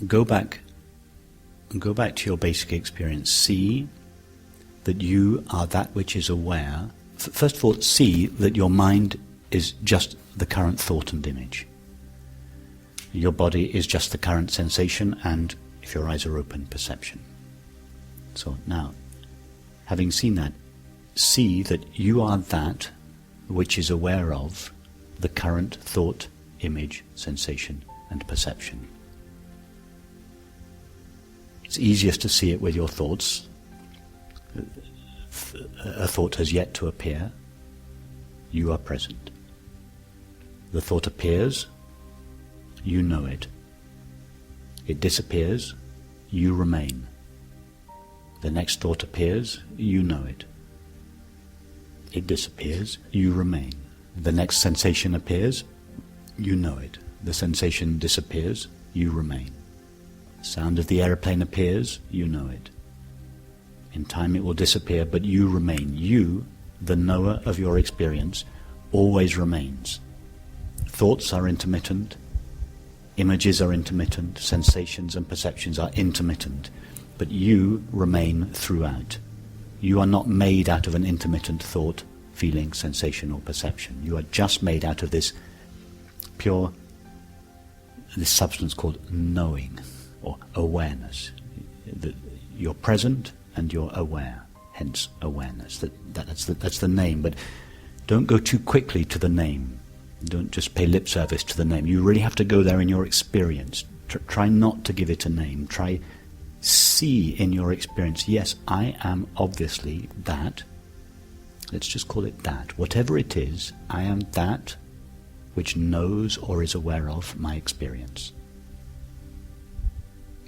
go back to your basic experience. See that you are that which is aware. First of all, see that your mind is just the current thought and image. Your body is just the current sensation and, if your eyes are open, perception. So now, having seen that, see that you are that which is aware of the current thought, image, sensation and perception. It's easiest to see it with your thoughts. A thought has yet to appear. You are present. The thought appears. You know it. It disappears. You remain. The next thought appears. You know it. It disappears. You remain. The next sensation appears. You know it. The sensation disappears. You remain. Sound of the aeroplane appears. You know it. In time it will disappear, but you remain. You, the knower of your experience, always remains. Thoughts are intermittent. Images are intermittent. Sensations and perceptions are intermittent. But you remain throughout. You are not made out of an intermittent thought, feeling, sensation or perception. You are just made out of this pure, this substance called knowing or awareness. You're present and you're aware, hence awareness. That's the name, but don't go too quickly to the name. Don't just pay lip service to the name. You really have to go there in your experience. Try not to give it a name. Try see in your experience, yes, I am obviously that. Let's just call it that. Whatever it is, I am that which knows or is aware of my experience.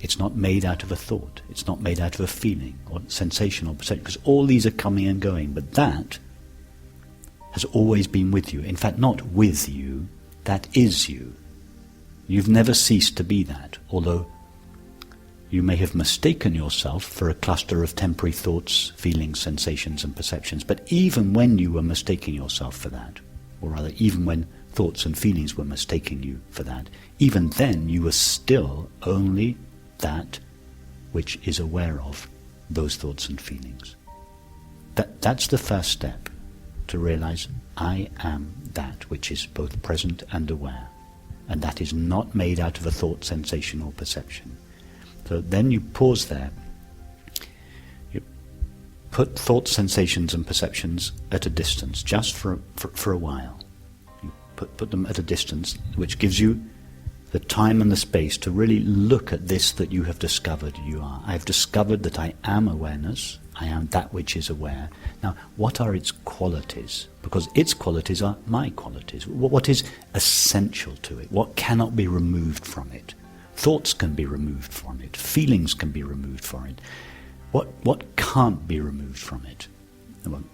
It's not made out of a thought. It's not made out of a feeling or sensation or perception, because all these are coming and going. But that has always been with you. In fact, not with you, that is you. You've never ceased to be that, although you may have mistaken yourself for a cluster of temporary thoughts, feelings, sensations and perceptions. But even when you were mistaking yourself for that, or rather even when thoughts and feelings were mistaking you for that, even then you were still only that which is aware of those thoughts and feelings. That's the first step, to realize I am that which is both present and aware. And that is not made out of a thought, sensation or perception. So then you pause there. You put thoughts, sensations and perceptions at a distance, just for a while. You put them at a distance, which gives you the time and the space to really look at this that you have discovered you are. I have discovered that I am awareness. I am that which is aware. Now, what are its qualities? Because its qualities are my qualities. What is essential to it? What cannot be removed from it? Thoughts can be removed from it. Feelings can be removed from it. What can't be removed from it? Well,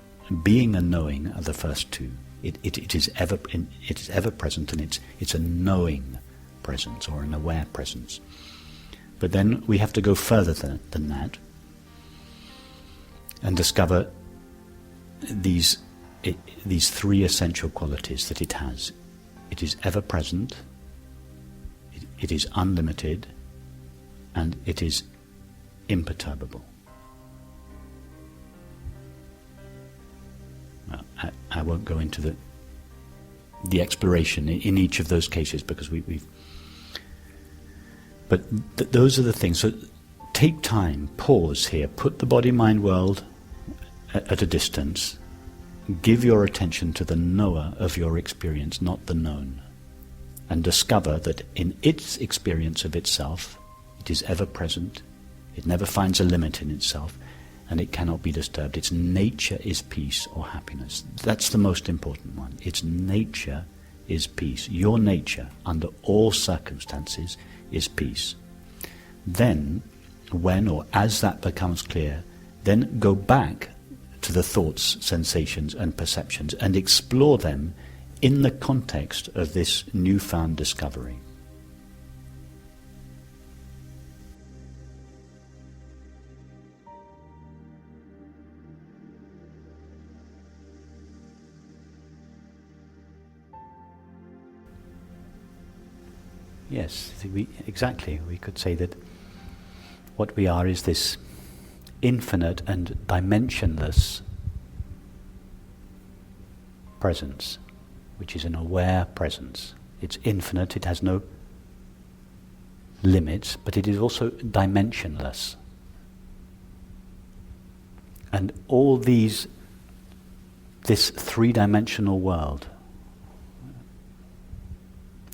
being and knowing are the first two. It is ever present, and it's a knowing presence or an aware presence. But then we have to go further than that and discover these three essential qualities that it has. It is ever present, it is unlimited, and it is imperturbable. Well, I won't go into the exploration in each of those cases, because we've. But those are the things. So take time, pause here, put the body-mind world at a distance. Give your attention to the knower of your experience, not the known. And discover that in its experience of itself, it is ever present, it never finds a limit in itself, and it cannot be disturbed. Its nature is peace or happiness. That's the most important one. Its nature is peace. Your nature, under all circumstances, is peace. Then, when or as that becomes clear, then go back to the thoughts, sensations and perceptions and explore them in the context of this newfound discovery. Yes, exactly. We could say that what we are is this infinite and dimensionless presence, which is an aware presence. It's infinite, it has no limits, but it is also dimensionless. And all this three-dimensional world,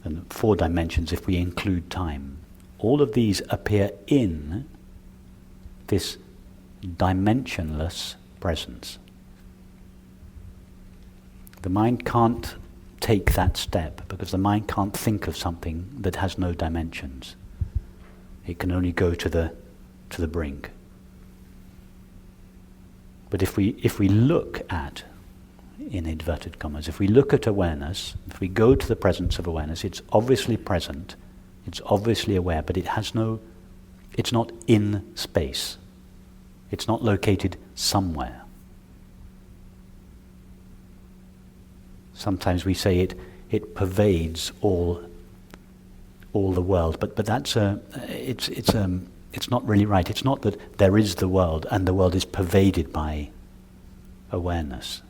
and 4 dimensions if we include time, all of these appear in this dimensionless presence. The mind can't take that step because the mind can't think of something that has no dimensions. It can only go to the brink. But if we look at, in inverted commas, if we look at awareness, if we go to the presence of awareness, it's obviously present, it's obviously aware, but it's not in space. It's not located somewhere. Sometimes we say it pervades all the world, but that's it's not really right. It's not that there is the world and the world is pervaded by awareness.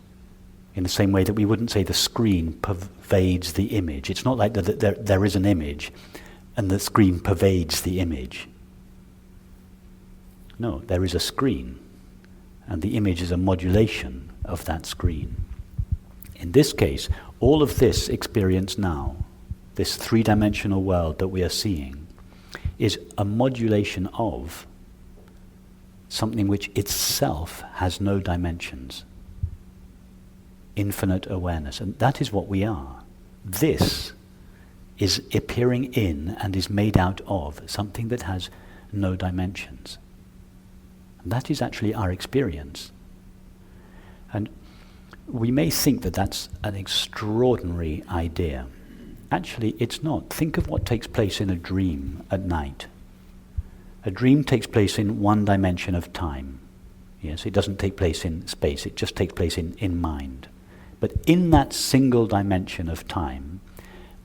In the same way that we wouldn't say the screen pervades the image. It's not like there is an image and the screen pervades the image. No, there is a screen and the image is a modulation of that screen. In this case, all of this experience now, this three-dimensional world that we are seeing, is a modulation of something which itself has no dimensions. Infinite awareness. And that is what we are. This is appearing in and is made out of something that has no dimensions. And that is actually our experience. And we may think that that's an extraordinary idea. Actually, it's not. Think of what takes place in a dream at night. A dream takes place in one dimension of time. Yes, it doesn't take place in space, it just takes place in mind. But in that single dimension of time,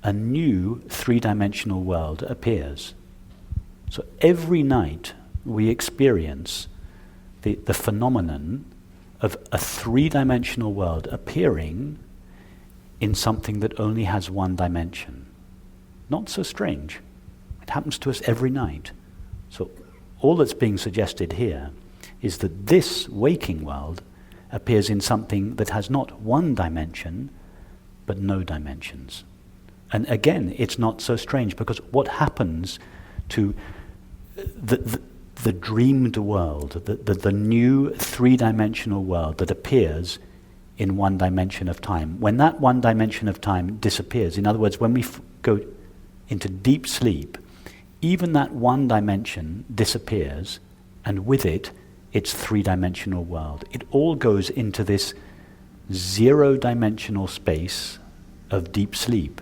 a new three-dimensional world appears. So every night we experience the phenomenon of a three-dimensional world appearing in something that only has one dimension. Not so strange. It happens to us every night. So all that's being suggested here is that this waking world appears in something that has not one dimension, but no dimensions. And again, it's not so strange, because what happens to the dreamed world, the new three-dimensional world that appears in one dimension of time, when that one dimension of time disappears, in other words, when we go into deep sleep, even that one dimension disappears, and with it, its three-dimensional world. It all goes into this zero-dimensional space of deep sleep,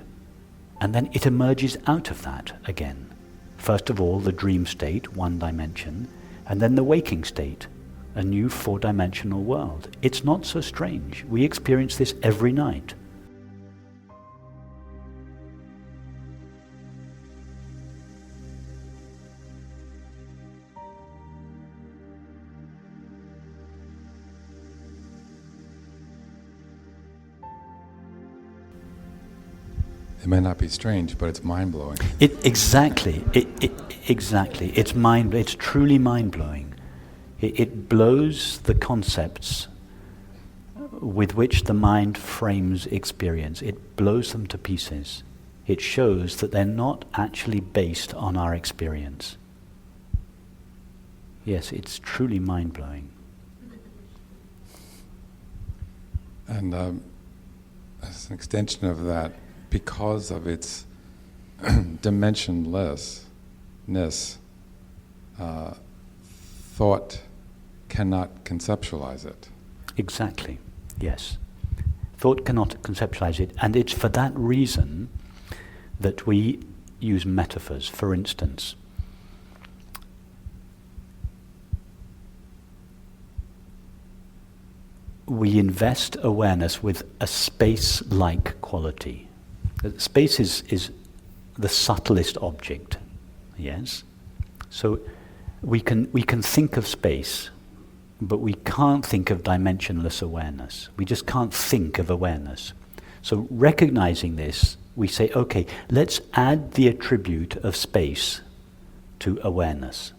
and then it emerges out of that again. First of all, the dream state, one dimension, and then the waking state, a new four-dimensional world. It's not so strange. We experience this every night. It may not be strange, but it's mind-blowing. Exactly. It's truly mind-blowing. It blows the concepts with which the mind frames experience. It blows them to pieces. It shows that they're not actually based on our experience. Yes, it's truly mind-blowing. And as an extension of that, because of its dimensionlessness, thought cannot conceptualize it. Exactly, yes. Thought cannot conceptualize it, and it's for that reason that we use metaphors. For instance, we invest awareness with a space-like quality. Space is the subtlest object. Yes? So we can think of space, but we can't think of dimensionless awareness. We just can't think of awareness. So recognizing this, we say, okay, let's add the attribute of space to awareness.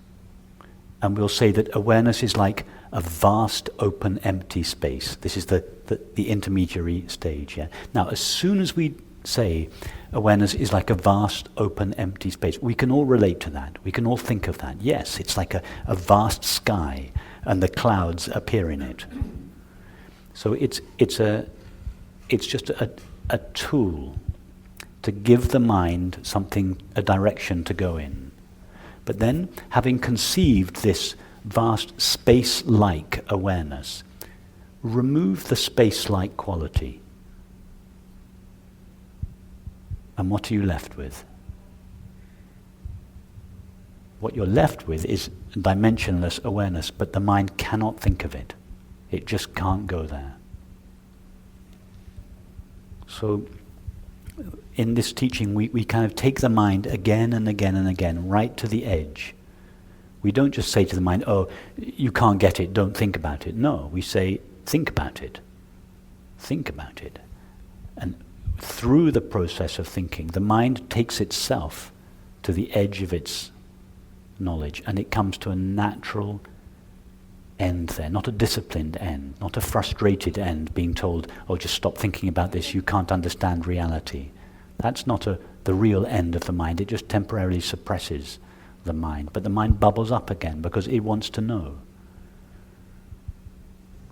And we'll say that awareness is like a vast, open, empty space. This is the intermediary stage. Yeah? Now, as soon as we say awareness is like a vast, open, empty space, we can all relate to that. We can all think of that. Yes, it's like a vast sky, and the clouds appear in it. So it's just a tool to give the mind something, a direction to go in. But then, having conceived this vast space-like awareness, remove the space-like quality. And what are you left with? What you're left with is dimensionless awareness, but the mind cannot think of it. It just can't go there. So, in this teaching, we kind of take the mind again and again and again, right to the edge. We don't just say to the mind, oh, you can't get it, don't think about it. No, we say, think about it. Think about it. And through the process of thinking, the mind takes itself to the edge of its knowledge, and it comes to a natural end there, not a disciplined end, not a frustrated end, being told, oh, just stop thinking about this, you can't understand reality. That's not the real end of the mind. It just temporarily suppresses the mind. But the mind bubbles up again because it wants to know.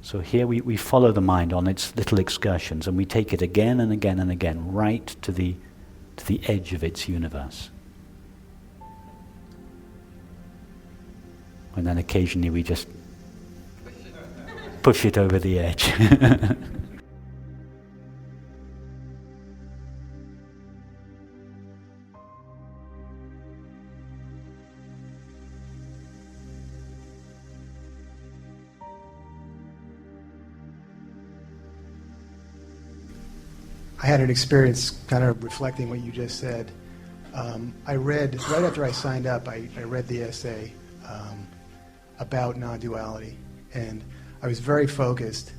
So here we follow the mind on its little excursions, and we take it again and again and again, right to the edge of its universe. And then occasionally we just push it over the edge. I had an experience kind of reflecting what you just said. I read, right after I signed up, I read the essay about non-duality, and I was very focused.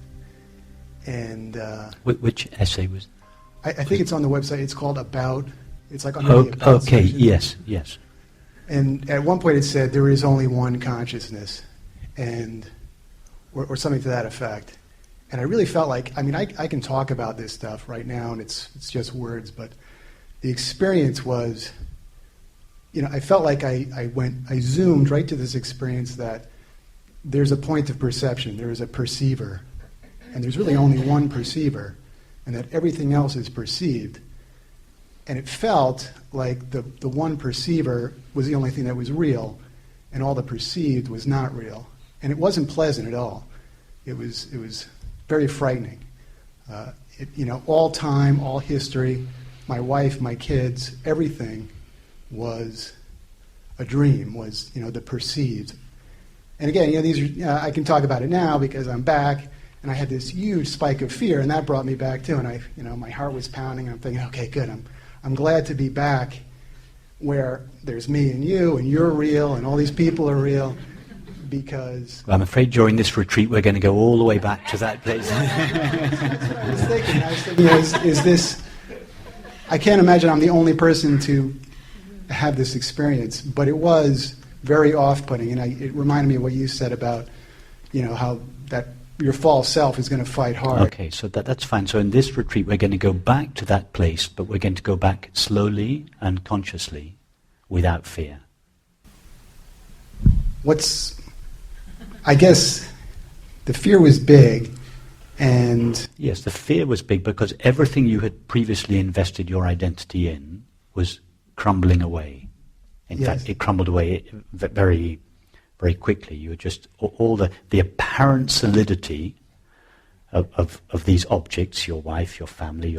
And which essay was? I think it's on the website. It's called About. It's like under the About okay, section. yes. And at one point it said there is only one consciousness, and or something to that effect. And I really felt like, I can talk about this stuff right now, and it's just words, but the experience was, I felt like I zoomed right to this experience that there's a point of perception, there is a perceiver, and there's really only one perceiver, and that everything else is perceived. And it felt like the one perceiver was the only thing that was real, and all the perceived was not real. And it wasn't pleasant at all. It was very frightening. All time, all history, my wife, my kids, everything was a dream, was, the perceived. And again, these are, I can talk about it now because I'm back, and I had this huge spike of fear, and that brought me back too, and my heart was pounding, and I'm thinking, okay, good, I'm glad to be back where there's me and you're real, and all these people are real. Because I'm afraid during this retreat we're going to go all the way back to that place. I was thinking, is this... I can't imagine I'm the only person to have this experience, but it was very off-putting, and it reminded me of what you said about, how that your false self is going to fight hard. Okay, so that's fine. So in this retreat we're going to go back to that place, but we're going to go back slowly and consciously, without fear. I guess the fear was big, and... Yes, the fear was big because everything you had previously invested your identity in was crumbling away. In fact, it crumbled away very, very quickly. You were just... all the apparent solidity of these objects, your wife, your family,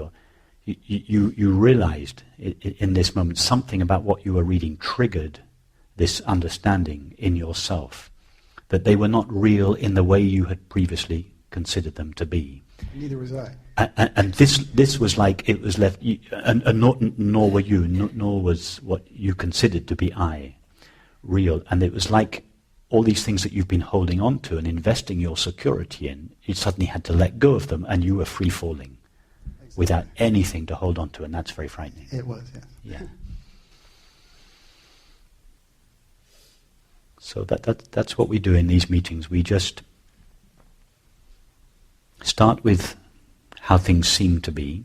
you realized in this moment something about what you were reading triggered this understanding in yourself, that they were not real in the way you had previously considered them to be. Neither was I. And this was like it was left, and nor were you, nor was what you considered to be I real. And it was like all these things that you've been holding on to and investing your security in, you suddenly had to let go of them, and you were free falling without anything to hold on to, and that's very frightening. It was, yeah. Yeah. So that's what we do in these meetings. We just start with how things seem to be,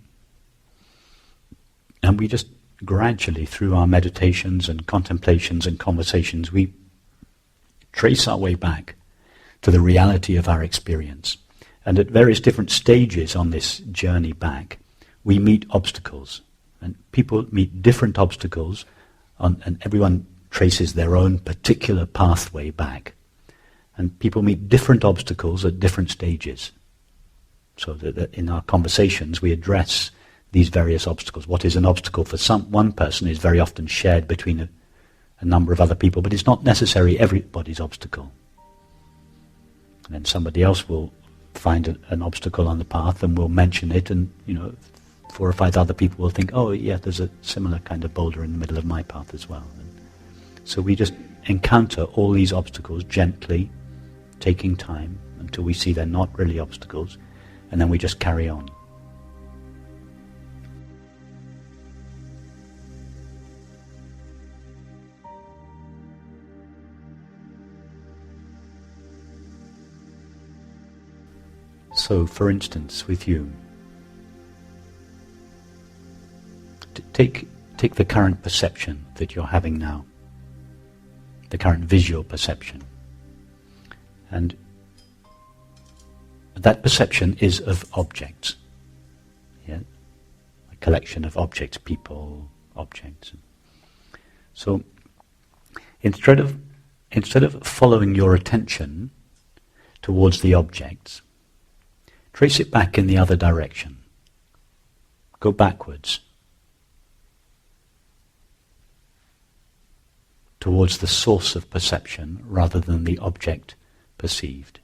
and we just gradually, through our meditations and contemplations and conversations, we trace our way back to the reality of our experience. And at various different stages on this journey back, we meet obstacles. And people meet different obstacles, and everyone traces their own particular pathway back. And people meet different obstacles at different stages. So that in our conversations we address these various obstacles. What is an obstacle for one person is very often shared between a number of other people, but it's not necessarily everybody's obstacle. And then somebody else will find an obstacle on the path and will mention it, and 4 or 5 other people will think, oh yeah, there's a similar kind of boulder in the middle of my path as well. And so we just encounter all these obstacles gently, taking time until we see they're not really obstacles, and then we just carry on. So, for instance, with you, take the current perception that you're having now, the current visual perception, and that perception is of objects, yeah, a collection of objects, people, objects. So, instead of following your attention towards the objects, trace it back in the other direction. Go backwards towards the source of perception rather than the object perceived.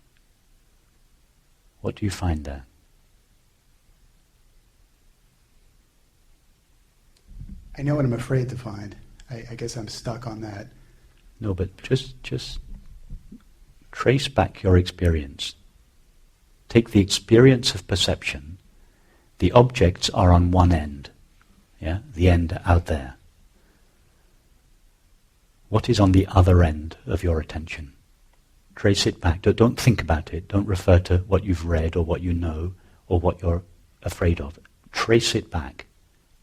What do you find there? I know what I'm afraid to find. I guess I'm stuck on that. No, but just trace back your experience. Take the experience of perception. The objects are on one end, yeah, the end out there. What is on the other end of your attention? Trace it back. Don't think about it. Don't refer to what you've read or what you know or what you're afraid of. Trace it back,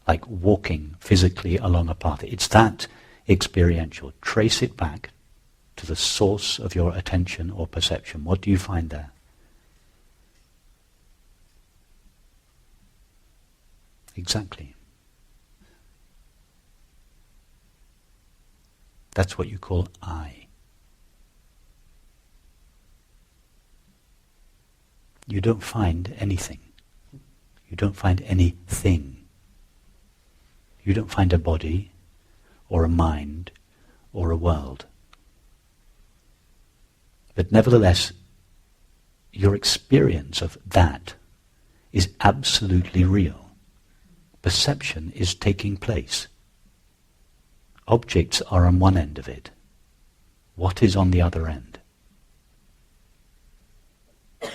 like walking physically along a path. It's that experiential. Trace it back to the source of your attention or perception. What do you find there? Exactly. That's what you call I. You don't find anything. You don't find anything. You don't find a body, or a mind, or a world. But nevertheless, your experience of that is absolutely real. Perception is taking place. Objects are on one end of it. What is on the other end? I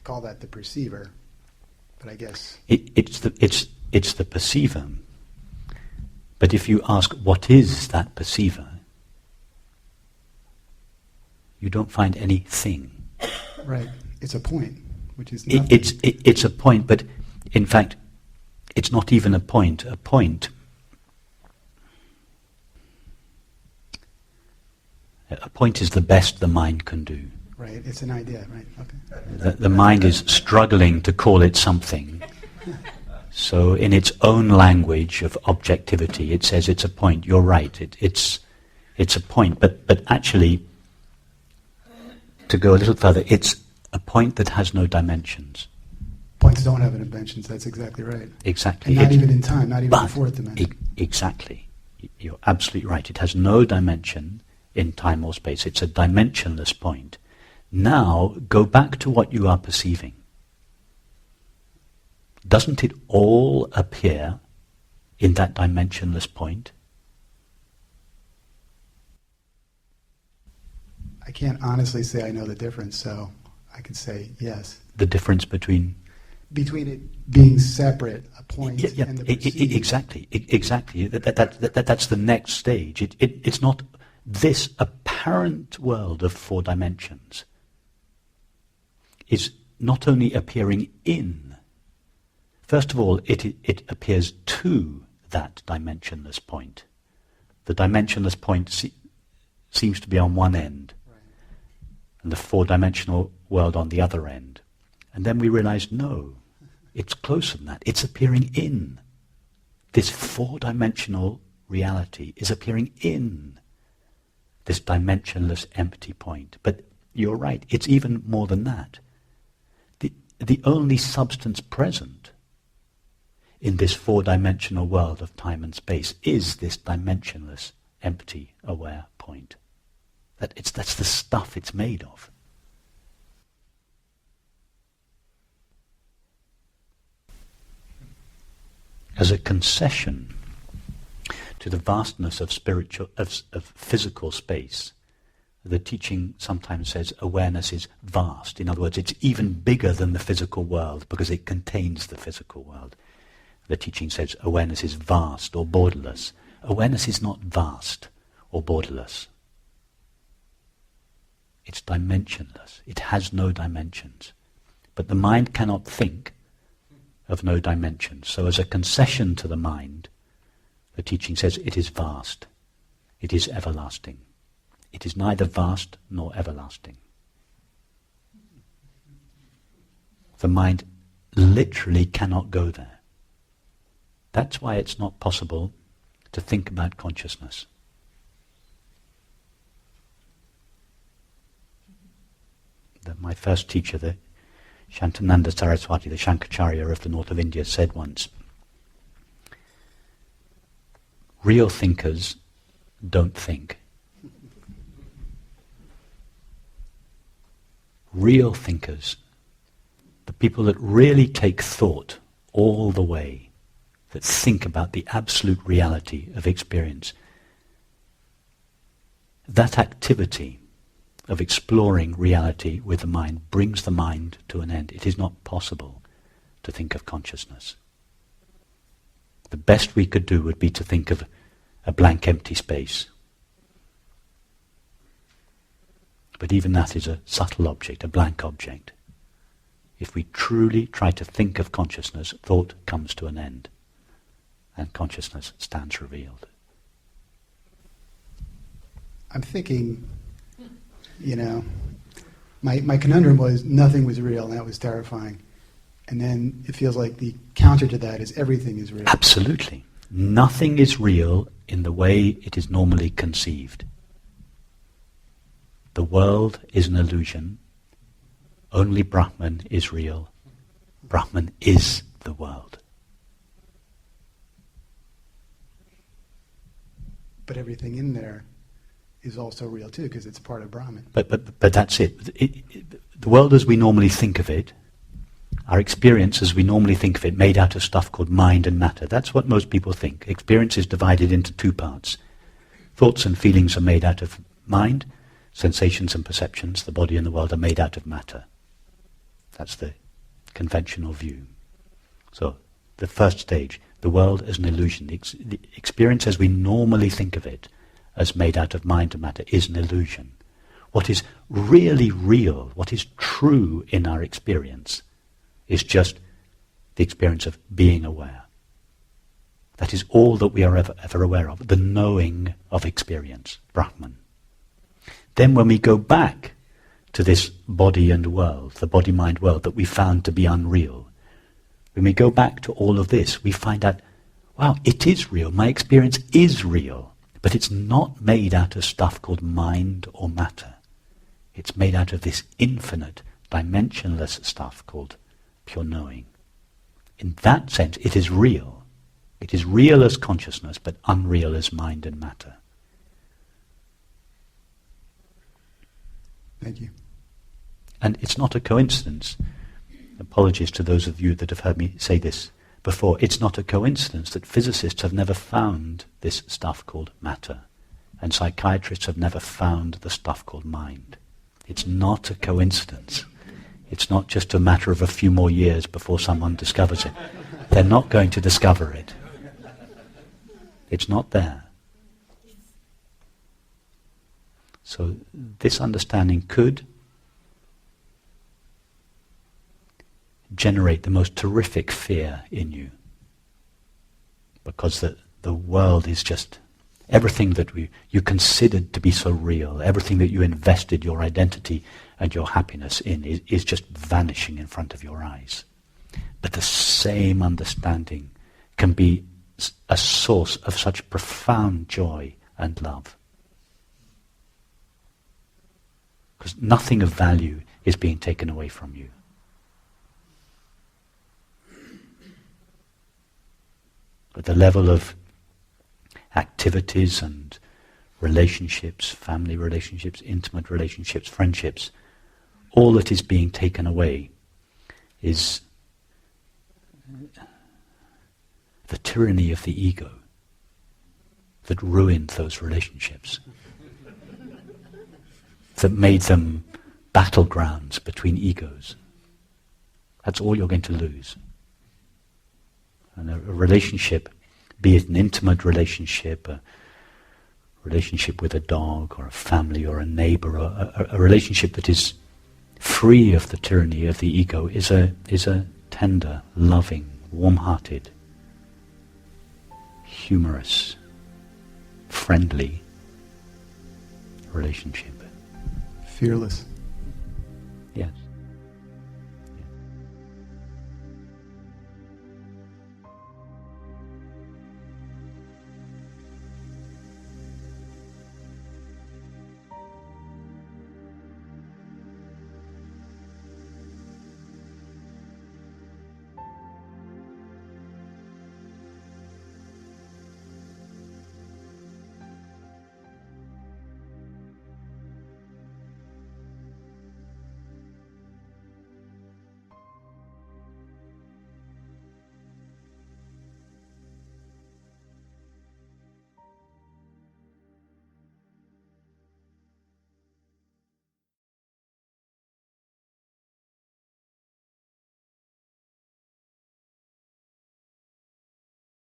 call that the perceiver, but I guess It's the perceiver. But if you ask, what is that perceiver? You don't find anything. right. It's a point, which is nothing. It's a point, but in fact, it's not even a point. A point is the best the mind can do. Right. It's an idea. Right. Okay. The mind is struggling to call it something. So in its own language of objectivity, it says it's a point. You're right. It's a point. But actually, to go a little further, it's a point that has no dimensions. Points don't have dimensions. That's exactly right. Exactly. And not even in time. Not even in fourth dimension. Exactly. You're absolutely right. It has no dimension in time or space. It's a dimensionless point. Now go back to what you are perceiving. Doesn't it all appear in that dimensionless point? I can't honestly say I know the difference, so I could say yes. The difference between It being separate, a point, and the perceiving. Exactly. That's the next stage. It's not this apparent world of four dimensions is not only appearing in. First of all, it appears to that dimensionless point. The dimensionless point seems to be on one end, and the four-dimensional world on the other end. And then we realize, no, it's closer than that. It's appearing in. This four-dimensional reality is appearing in this dimensionless empty point. But you're right, it's even more than that. The only substance present in this four-dimensional world of time and space is this dimensionless, empty, aware point. That's the stuff it's made of. As a concession to the vastness of physical space, the teaching sometimes says awareness is vast. In other words, it's even bigger than the physical world because it contains the physical world. The teaching says awareness is vast or borderless. Awareness is not vast or borderless. It's dimensionless. It has no dimensions. But the mind cannot think of no dimensions. So as a concession to the mind, the teaching says it is vast. It is everlasting. It is neither vast nor everlasting. The mind literally cannot go there. That's why it's not possible to think about consciousness. My first teacher, the Shantananda Saraswati, the Shankaracharya of the north of India, said once, real thinkers don't think. Real thinkers, the people that really take thought all the way, that think about the absolute reality of experience, that activity of exploring reality with the mind brings the mind to an end. It is not possible to think of consciousness. The best we could do would be to think of a blank, empty space. But even that is a subtle object, a blank object. If we truly try to think of consciousness, thought comes to an end, and consciousness stands revealed. I'm thinking, my conundrum was nothing was real, and that was terrifying. And then it feels like the counter to that is everything is real. Absolutely. Nothing is real in the way it is normally conceived. The world is an illusion. Only Brahman is real. Brahman is the world. But everything in there is also real too, because it's part of Brahman. But that's it. The world as we normally think of it, our experience as we normally think of it, made out of stuff called mind and matter. That's what most people think. Experience is divided into two parts. Thoughts and feelings are made out of mind. Sensations and perceptions, the body and the world, are made out of matter. That's the conventional view. So, the first stage, the world as an illusion. The experience as we normally think of it, as made out of mind and matter, is an illusion. What is really real, what is true in our experience, is just the experience of being aware. That is all that we are ever aware of, the knowing of experience, Brahman. Then when we go back to this body and world, the body-mind world that we found to be unreal, when we go back to all of this, we find out, wow, it is real, my experience is real, but it's not made out of stuff called mind or matter. It's made out of this infinite, dimensionless stuff called pure knowing. In that sense, it is real. It is real as consciousness, but unreal as mind and matter. Thank you. And it's not a coincidence. Apologies to those of you that have heard me say this before. It's not a coincidence that physicists have never found this stuff called matter, and psychiatrists have never found the stuff called mind. It's not a coincidence. It's not just a matter of a few more years before someone discovers it. They're not going to discover it. It's not there. So this understanding could generate the most terrific fear in you, because the world is just everything that you considered to be so real, everything that you invested your identity and your happiness in is just vanishing in front of your eyes. But the same understanding can be a source of such profound joy and love. Because nothing of value is being taken away from you. At the level of activities and relationships, family relationships, intimate relationships, friendships, all that is being taken away is the tyranny of the ego that ruined those relationships, that made them battlegrounds between egos. That's all you're going to lose. And a relationship, be it an intimate relationship, a relationship with a dog or a family or a neighbor, or a relationship that is free of the tyranny of the ego, is a tender, loving, warm-hearted, humorous, friendly relationship. Fearless. Yes.